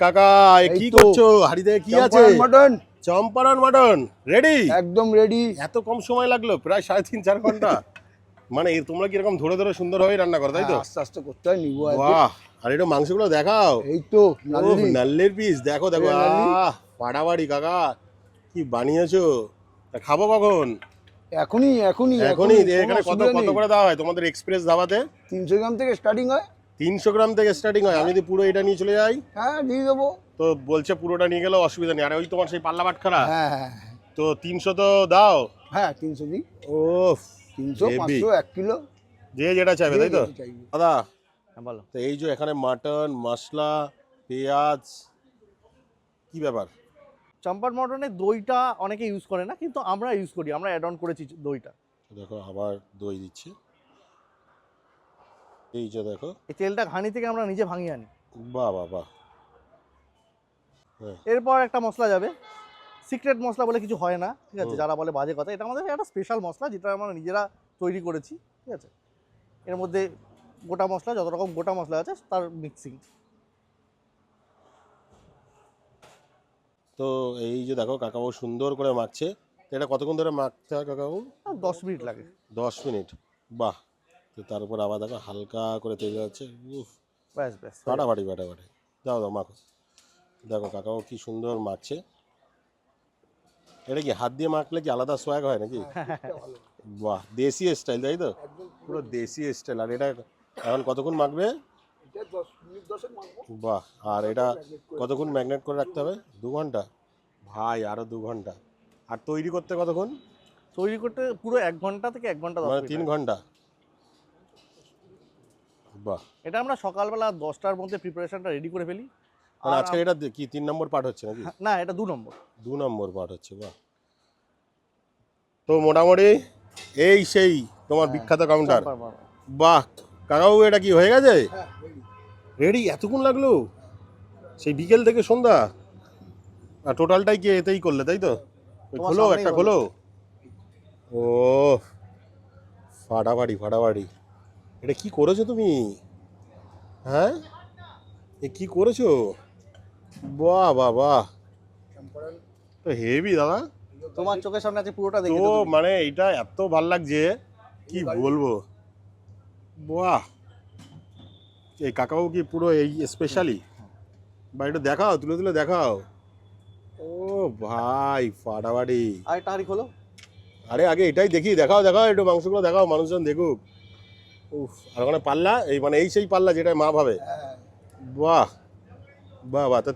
কাকা কি করছো? হাড়িতে কি আছে? Mutton Champaran mutton ready? একদম রেডি। এত কম সময় লাগলো? প্রায় 3.5-4 ঘন্টা। মানে তোমরা কি এরকম ধরে ধরে সুন্দরভাবে রান্না করো, তাই তো? আস্তে আস্তে করতে হয়, নিবো আজকে। বাহ, আর এটা মাংসগুলো দেখাও। এই তো নাল্লি নাল্লের পিস, দেখো দেখো, এই নাল্লি। ফাটাফাটি কাকা, কি বানিয়েছো? তা খাবো কখন? এখনই এখনই এখনই? কোনো এখানে কত অসুবিধা কত নেই। করে দেওয়া হয় তোমাদের এক্সপ্রেস ধাবাতে? 300 গ্রাম থেকে স্টার্টিং হয়। 300 গ্রাম থেকে স্টার্টিং হয়। আমি যদি পুরো এটা নিয়ে চলে যাই হ্যাঁ, দিয়ে দেবো। তো বলছে পুরোটা নিয়ে গেলেও অসুবিধা নেই। আর ওই তোমার সেই পাল্লা বাটখারা, হ্যাঁ হ্যাঁ তো 300 তো দাও। হ্যাঁ, 300 দিই। ও 300 হেভি। 500 1 কিলো যে যেটা চাইবে, তাই তো? যেটা চাইবে। দাদা হ্যাঁ বলো। তো এই যে এখানে মাটন, মশলা, পেঁয়াজ, কি ব্যাপার? চম্পার মটনের দইটা অনেকে ইউজ করে না, কিন্তু আমরা ইউজ করি, আমরা অ্যাড অন করেছি দইটা। দেখো আবার দই দিচ্ছে, এই যে দেখো। এই তেলটা ঘানি থেকে আমরা নিজে ভাঙিয়ে আনি। বাহ বাহ বাহ। হ্যাঁ, এরপর একটা মশলা যাবে, সিক্রেট মশলা বলে কিছু হয় না, ঠিক আছে? হুম। যারা বলে বাজে কথা, এটা আমাদের একটা স্পেশাল মশলা যেটা আমরা নিজেরা তৈরি করেছি, ঠিক আছে? এর মধ্যে গোটা মশলা, যত রকম গোটা মশলা আছে তার মিক্সিং। তো এই যে দেখো কাকাবাবু সুন্দর করে মাখছে। তো এটা কতক্ষণ ধরে মাখতে হয় কাকাবাবু? 10 মিনিট লাগে। 10 মিনিট। বাহ। তো তার উপর আবার দেখো হালকা করে তেল যাচ্ছে। উফ, ব্যাস ব্যাস। ফাটাফাটি ফাটাফাটি। দাও দাও মাখো। দেখো কাকাবাবু কি সুন্দর মাখছে। এটা কি হাত দিয়ে মাখলে কি আলাদা সোয়াগ হয় নাকি? বাহ, দেশি স্টাইল, তাই তো? পুরো দেশি স্টাইল। আর এটা এখন কতক্ষণ মাখবে? এটা 10 মিনিট 10 মাখবো। বাহ। আর এটা কতক্ষণ ম্যাগনেট করে রাখতে হবে? 2 ঘন্টা? ভাই আরো 2 ঘন্টা। আর তৈরি করতে কতক্ষণ? তৈরি করতে পুরো 1 ঘন্টা থেকে 1 ঘন্টা 10 মানে মিনিট 3 লাগে। ঘন্টা? বাহ। এটা আমরা সকালবেলা 10টার মধ্যে প্রিপারেশনটা রেডি করে ফেলি। মানে আর আজকে এটা কি 3 নম্বর পার্ট হচ্ছে নাকি? না, এটা 2 নম্বর। 2 নম্বর পার্ট হচ্ছে। বাহ। তো মোটামুটি এই সেই তোমার বিখ্যাত কাউন্টার। চম্পার মটন। বাহ কাকাবাবু, এটা কি হয়ে গেছে? হ্যাঁ, ready। রেডি? এতক্ষণ লাগলো? সেই বিকেল থেকে সন্ধ্যা? আর টোটালটাই কি এতেই করলে, তাই তো? ওই তোমার খোলো, সামনেই একটা হলো। খোলো। ও ফাটাফাটি ফাটাফাটি। এটা কি করেছো তুমি? হ্যাঁ, এ কি করেছো? বাহ বাহ বাহ, তো হেভি দাদা। তোমার চোখের সামনে আছে, পুরোটা তো দেখে তো তুমি। মানে এটা এত ভাল লাগছে কি বলবো। বাহ, এই কাকাও কি পুরো এই স্পেশালি? বা একটু দেখাও, তুলে তুলে দেখাও। ও ভাই ফাটাফাটি। আর একটা হাঁড়ি খোলো। আরে আগে এটাই দেখি, দেখাও দেখাও, একটু মাংসগুলো দেখাও, মানুষজন দেখুক। উফ, আর ওখানে পাল্লা, এই মানে এই সেই পাল্লা যেটা মা ভাবে। হ্যাঁ। বাহ বাহ বাহ। তা